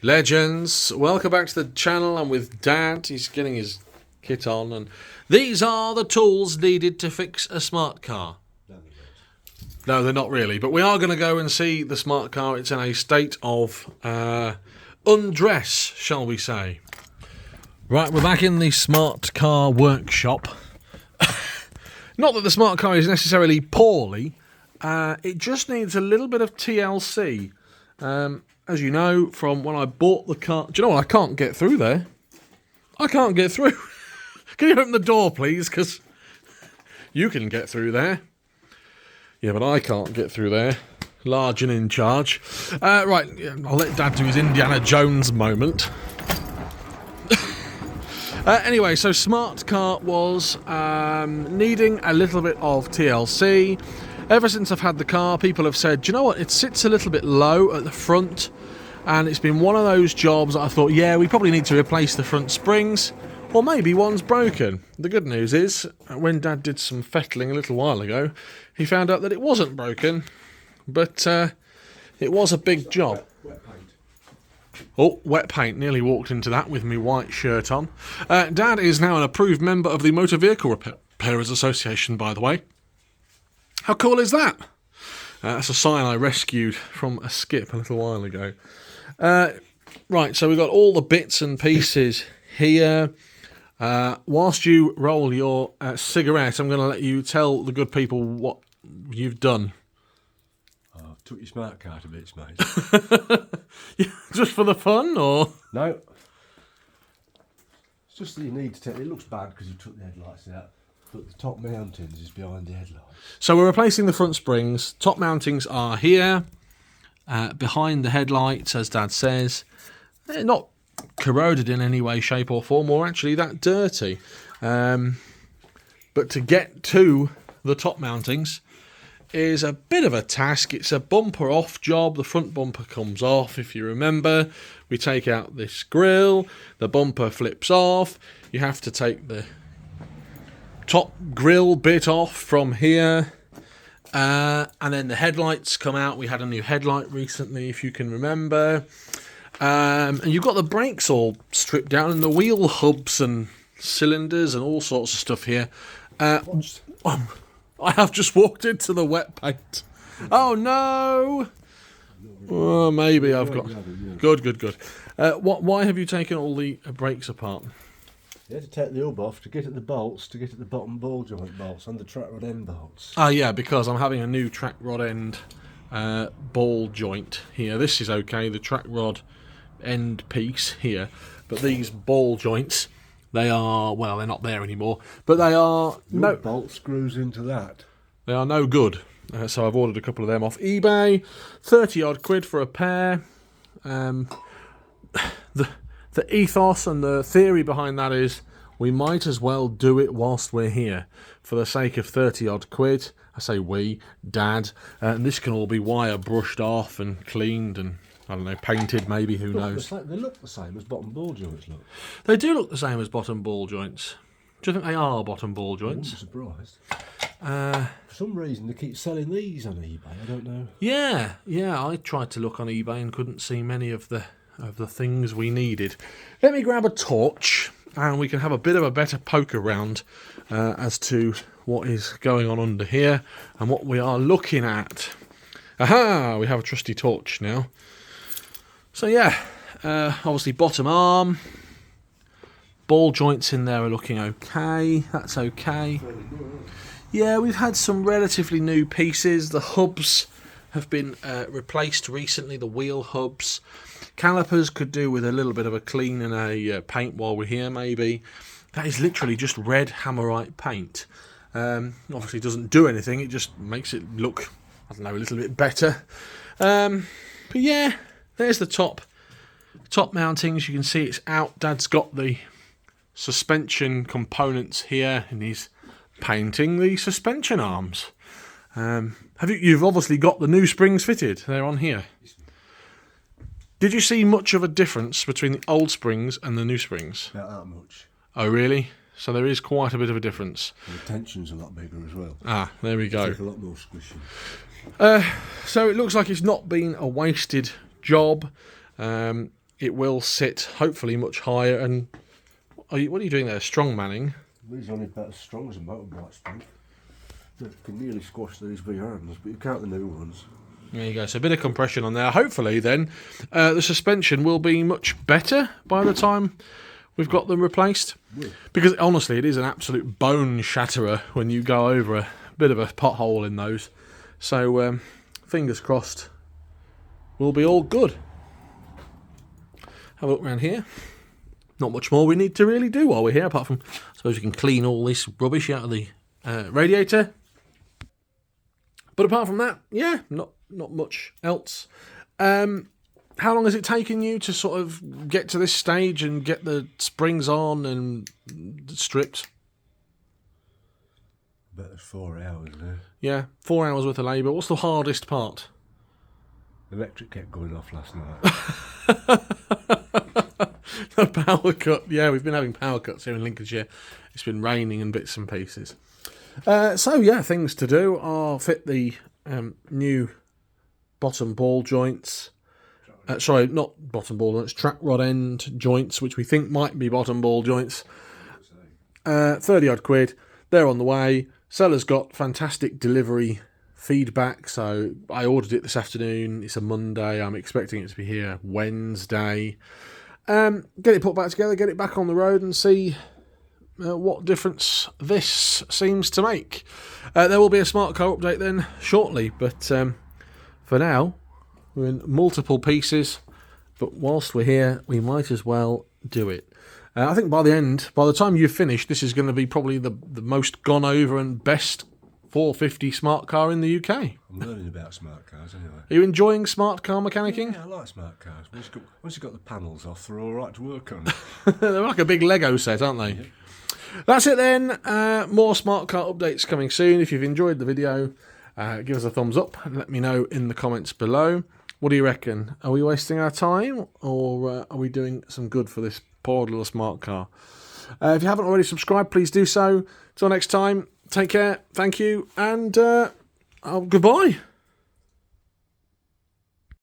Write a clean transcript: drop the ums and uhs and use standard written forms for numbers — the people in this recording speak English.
Legends, welcome back to the channel. I'm with Dad. He's getting his kit on, and these are the tools needed to fix a smart car. No, they're not really, but we are going to go and see the smart car. It's in a state of undress, shall we say. Right, we're back in the smart car workshop. Not that the smart car is necessarily poorly, it just needs a little bit of TLC. As you know from when I bought the car... Do you know what? I can't get through there. I can't get through. Can you open the door, please? Because you can get through there. Yeah, but I can't get through there. Large and in charge. Right, I'll let Dad do his Indiana Jones moment. Anyway, so smart car was needing a little bit of TLC. Ever since I've had the car, people have said, do you know what, it sits a little bit low at the front, and it's been one of those jobs that I thought, yeah, we probably need to replace the front springs, or maybe one's broken. The good news is, when Dad did some fettling a little while ago, he found out that it wasn't broken, but it was a big job. Wet paint. Oh, wet paint. Nearly walked into that with my white shirt on. Dad is now an approved member of the Motor Vehicle Repairers Association, by the way. How cool is that? That's a sign I rescued from a skip a little while ago. Right, so we've got all the bits and pieces here. Whilst you roll your cigarette, I'm going to let you tell the good people what you've done. Oh, I've took your smart car to bits, mate. Just for the fun, or? No. It's just that you need to take... It looks bad because you took the headlights out. But the top mountings is behind the headlights. So we're replacing the front springs. Top mountings are here, behind the headlights, as Dad says. They're not corroded in any way, shape or form, or actually that dirty. But to get to the top mountings is a bit of a task. It's a bumper off job. The front bumper comes off, if you remember. We take out this grille, the bumper flips off. You have to take the top grill bit off from here, and then the headlights come out. We had a new headlight recently, if you can remember, and you've got the brakes all stripped down and the wheel hubs and cylinders and all sorts of stuff here. I have just walked into the wet paint. Oh no! Oh, maybe I've got... Good. Why have you taken all the brakes apart? You had to take the hub off to get at the bolts, to get at the bottom ball joint bolts and the track rod end bolts. Ah, yeah, because I'm having a new track rod end ball joint here. This is okay, the track rod end piece here, but these ball joints, they are, well, they're not there anymore, but they are... No bolt screws into that. They are no good. So I've ordered a couple of them off eBay. 30 odd quid for a pair. The ethos and the theory behind that is we might as well do it whilst we're here for the sake of 30 odd quid. I say we, Dad, and this can all be wire brushed off and cleaned and, I don't know, painted maybe, who knows. They look the same as bottom ball joints, look. They do look the same as bottom ball joints. Do you think they are bottom ball joints? I'm surprised. For some reason they keep selling these on eBay, I don't know. Yeah, I tried to look on eBay and couldn't see many of the things we needed. Let me grab a torch and we can have a bit of a better poke around as to what is going on under here and what we are looking at. Aha! We have a trusty torch now. So yeah, obviously bottom arm, ball joints in there are looking okay. That's okay. Yeah, we've had some relatively new pieces. The hubs have been replaced recently, the wheel hubs. Calipers could do with a little bit of a clean and a paint while we're here, maybe. That is literally just red hammerite paint. Obviously doesn't do anything, it just makes it look, I don't know, a little bit better. But yeah, there's the top mountings. You can see it's out. Dad's got the suspension components here and he's painting the suspension arms. You've obviously got the new springs fitted. They're on here. Did you see much of a difference between the old springs and the new springs? Not that much. Oh, really? So there is quite a bit of a difference. And the tension's a lot bigger as well. Ah, there we go. It's a lot more squishy. So it looks like it's not been a wasted job. it will sit hopefully much higher. And what are you doing there? Strong manning? These are only about as strong as a motorbike spring. You can nearly squash these V-arms, but you count the new ones. There you go. So a bit of compression on there. Hopefully then the suspension will be much better by the time we've got them replaced. Yeah. Because honestly, it is an absolute bone shatterer when you go over a bit of a pothole in those. So fingers crossed, we'll be all good. Have a look around here. Not much more we need to really do while we're here, apart from, I suppose, we can clean all this rubbish out of the radiator. But apart from that, yeah, not much else. How long has it taken you to sort of get to this stage and get the springs on and stripped? About 4 hours now. Yeah, 4 hours worth of labour. What's the hardest part? The electric kept going off last night. The power cut. Yeah, we've been having power cuts here in Lincolnshire. It's been raining and bits and pieces. So yeah, things to do are fit the new bottom ball joints. Sorry, not bottom ball joints, track rod end joints, which we think might be bottom ball joints. 30 odd quid. They're on the way. Seller's got fantastic delivery feedback, so I ordered it this afternoon. It's a Monday. I'm expecting it to be here Wednesday. Get it put back together, get it back on the road, and see what difference this seems to make. There will be a smart car update then shortly, but for now, we're in multiple pieces. But whilst we're here, we might as well do it. I think by the time you've finished, this is going to be probably the most gone over and best 450 smart car in the UK. I'm learning about smart cars anyway. Are you enjoying smart car mechanicking? Yeah, I like smart cars. Once you've got the panels off, they're all right to work on. They're like a big Lego set, aren't they? Yeah. That's it then. More smart car updates coming soon. If you've enjoyed the video, give us a thumbs up and let me know in the comments below. What do you reckon? Are we wasting our time, or are we doing some good for this poor little smart car? If you haven't already subscribed, please do so. Till next time, take care, thank you, and goodbye.